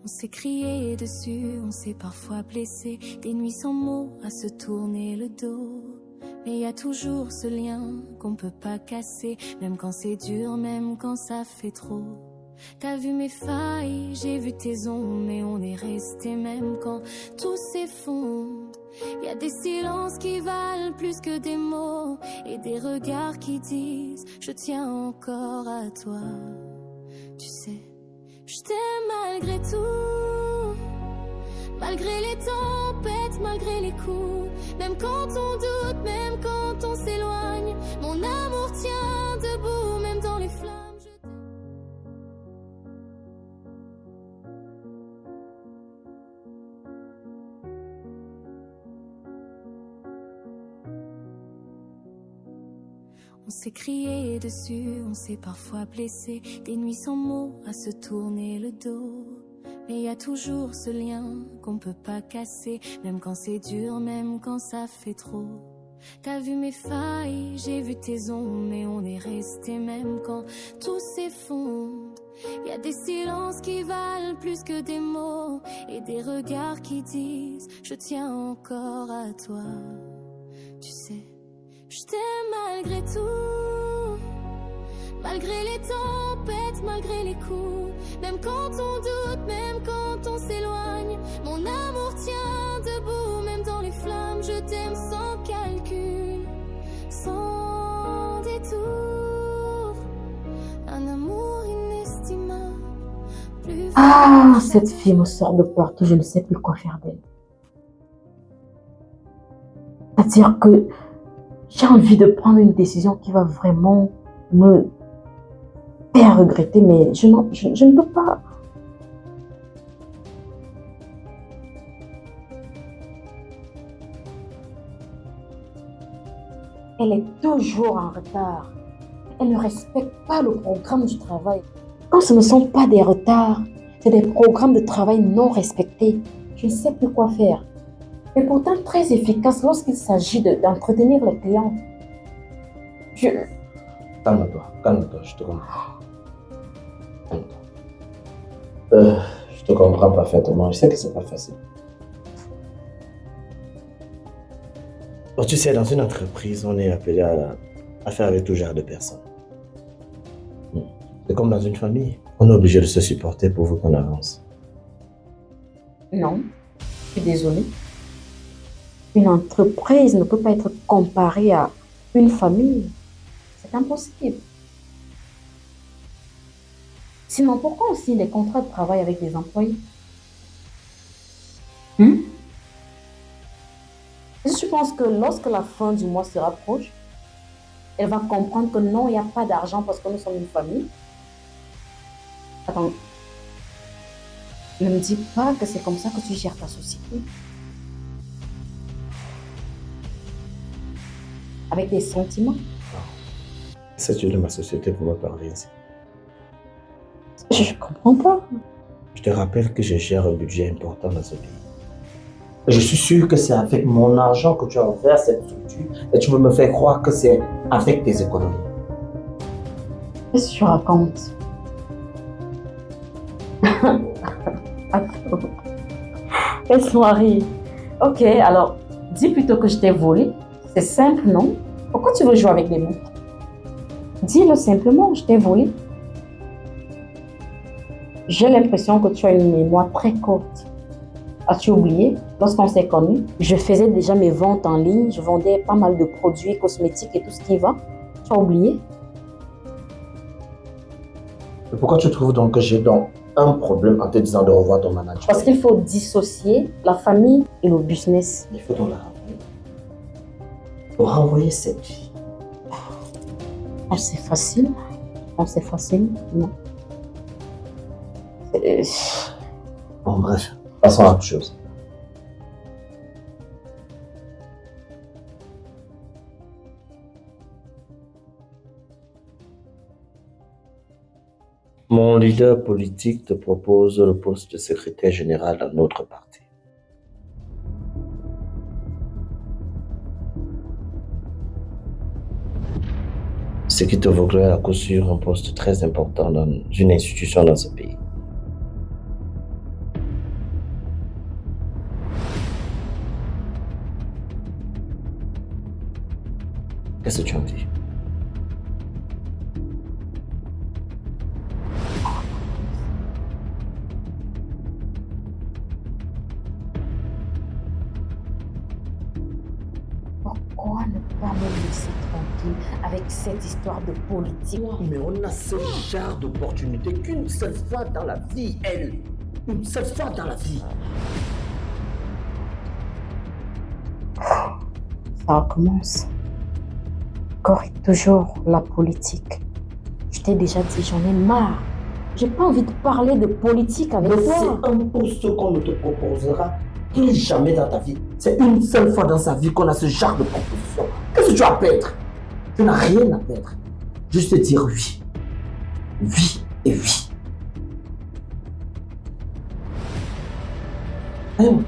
On s'est crié dessus, on s'est parfois blessé, des nuits sans mots à se tourner le dos. Mais y a toujours ce lien qu'on peut pas casser, même quand c'est dur, même quand ça fait trop. T'as vu mes failles, j'ai vu tes ombres, mais on est resté même quand tout s'effondre. Y a des silences qui valent plus que des mots, et des regards qui disent je tiens encore à toi. Tu sais, je t'aime malgré tout, malgré les tempêtes, malgré les coups. Même quand on doute, même quand on s'éloigne, mon amour tient debout, même dans les flammes. On s'est crié dessus, on s'est parfois blessé, des nuits sans mots à se tourner le dos. Mais y a toujours ce lien qu'on peut pas casser, même quand c'est dur, même quand ça fait trop. T'as vu mes failles, j'ai vu tes ombres, mais on est resté même quand tout s'effondre. Y a des silences qui valent plus que des mots, et des regards qui disent je tiens encore à toi. Tu sais, je t'aime malgré tout, malgré les tempêtes, malgré les coups. Même quand on doute, même quand on s'éloigne, mon amour tient debout, même dans les flammes. Je t'aime sans calcul, sans détour. Un amour inestimable, plus Ah, cette fille me sort de partout, je ne sais plus quoi faire d'elle. C'est-à-dire que j'ai envie de prendre une décision qui va vraiment me faire regretter, mais je ne peux pas. Elle est toujours en retard. Elle ne respecte pas le programme du travail. Quand ce ne sont pas des retards, c'est des programmes de travail non respectés. Je ne sais plus quoi faire. Et pourtant très efficace lorsqu'il s'agit d'entretenir les clients. Calme-toi, je te comprends. Je te comprends parfaitement, je sais que c'est pas facile. Bon, tu sais, dans une entreprise, on est appelé à faire avec tout genre de personnes. C'est comme dans une famille, on est obligé de se supporter pour qu'on avance. Non, je suis désolée. Une entreprise ne peut pas être comparée à une famille. C'est impossible. Sinon, pourquoi on signe des contrats de travail avec des employés? Je pense que lorsque la fin du mois se rapproche, elle va comprendre que non, il n'y a pas d'argent parce que nous sommes une famille. Attends, ne me dis pas que c'est comme ça que tu gères ta société. Avec des sentiments. C'est de ma société pour me parler ainsi. Je comprends pas. Je te rappelle que je gère un budget important dans ce pays. Je suis sûr que c'est avec mon argent que tu as ouvert cette structure et tu veux me faire croire que c'est avec tes économies. Qu'est-ce que tu racontes? Attends. Laisse-moi rire. Ok, alors, dis plutôt que je t'ai volé. C'est simple, non? Pourquoi tu veux jouer avec des mots? Dis-le simplement, je t'ai volé. J'ai l'impression que tu as une mémoire très courte. As-tu oublié? Lorsqu'on s'est connus, je faisais déjà mes ventes en ligne, je vendais pas mal de produits cosmétiques et tout ce qui va. Tu as oublié? Et pourquoi tu trouves donc que j'ai donc un problème en te disant de revoir ton manager? Parce qu'il faut dissocier la famille et le business. Il faut donc la renvoyer. Pour renvoyer cette fille. Oh, c'est facile. Oh, c'est facile. Non. Bon, bref, passons à autre chose. Mon leader politique te propose le poste de secrétaire général dans notre parti. Ce qui te vaudrait à coup sûr un poste très important dans une institution dans ce pays. Qu'est-ce que tu en dis? Pourquoi ne pas me laisser tranquille avec cette histoire de politique? Mais on a ce genre d'opportunité qu'une seule fois dans la vie, elle. Une seule fois dans la vie. Ça recommence. Encore et toujours la politique. Je t'ai déjà dit, j'en ai marre. J'ai pas envie de parler de politique avec Mais toi. c'est un poste qu'on ne te proposera plus jamais dans ta vie. C'est une seule fois dans sa vie qu'on a ce genre de proposition. Qu'est-ce que tu as à perdre? Tu n'as rien à perdre. Juste dire oui. Oui et oui. Hein?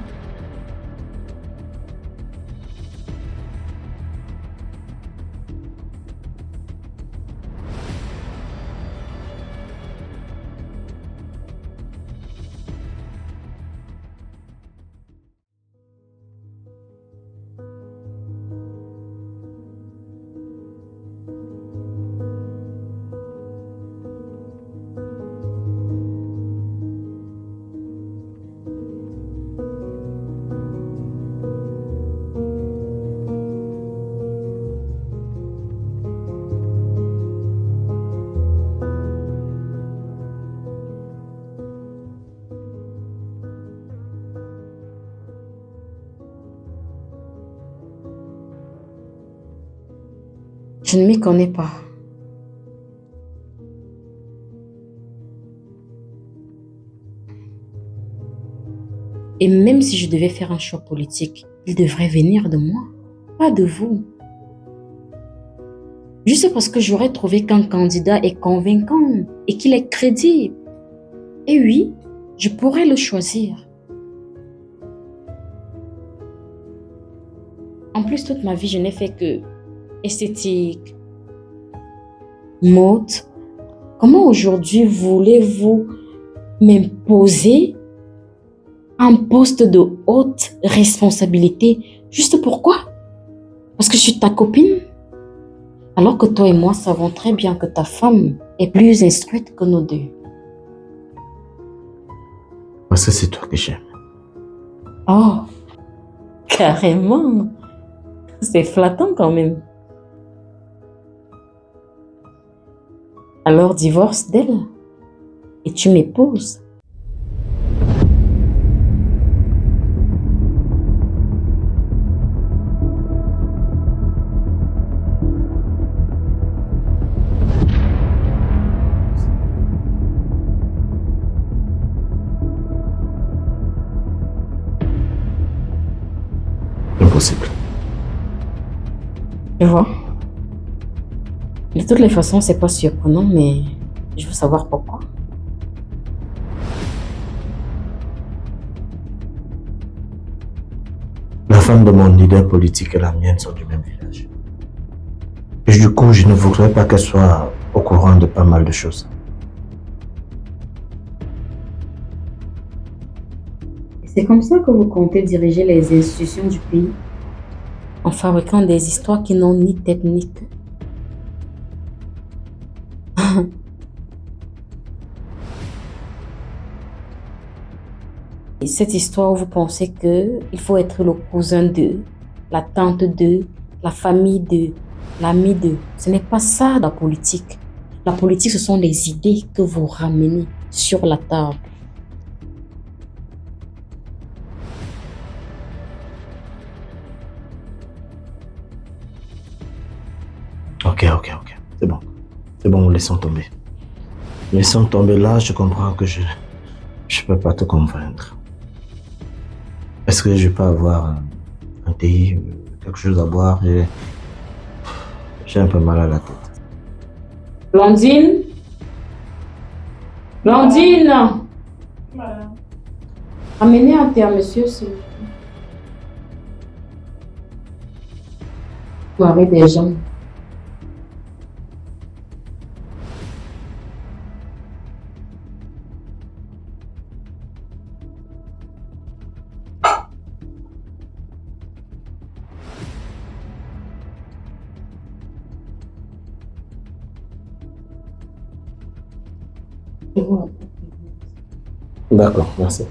Je ne m'y connais pas. Et même si je devais faire un choix politique, il devrait venir de moi, pas de vous. Juste parce que j'aurais trouvé qu'un candidat est convaincant et qu'il est crédible. Et oui, je pourrais le choisir. En plus, toute ma vie, je n'ai fait que esthétique, mode. Comment aujourd'hui voulez-vous m'imposer un poste de haute responsabilité? Juste pourquoi? Parce que je suis ta copine? Alors que toi et moi savons très bien que ta femme est plus instruite que nous deux. Parce que c'est toi que j'aime. Oh, carrément. C'est flattant quand même. Alors divorce d'elle et tu m'épouses. Impossible. Tu vois? De toutes les façons, c'est pas surprenant, mais je veux savoir pourquoi. La femme de mon leader politique et la mienne sont du même village. Et du coup, je ne voudrais pas qu'elle soit au courant de pas mal de choses. C'est comme ça que vous comptez diriger les institutions du pays, en fabriquant des histoires qui n'ont ni tête ni queue. Et cette histoire où vous pensez qu'il faut être le cousin de, la tante de, la famille de, l'ami de, ce n'est pas ça la politique. La politique, ce sont les idées que vous ramenez sur la table. Ok. C'est bon. C'est bon, laissons tomber. Laissons tomber là, je comprends que je peux pas te convaincre. Est-ce que je peux avoir un thé, quelque chose à boire? J'ai un peu mal à la tête. Blondine? Blondine! Amenez un thé à monsieur, s'il vous plaît. Soirée des gens. Et voilà. D'accord, merci.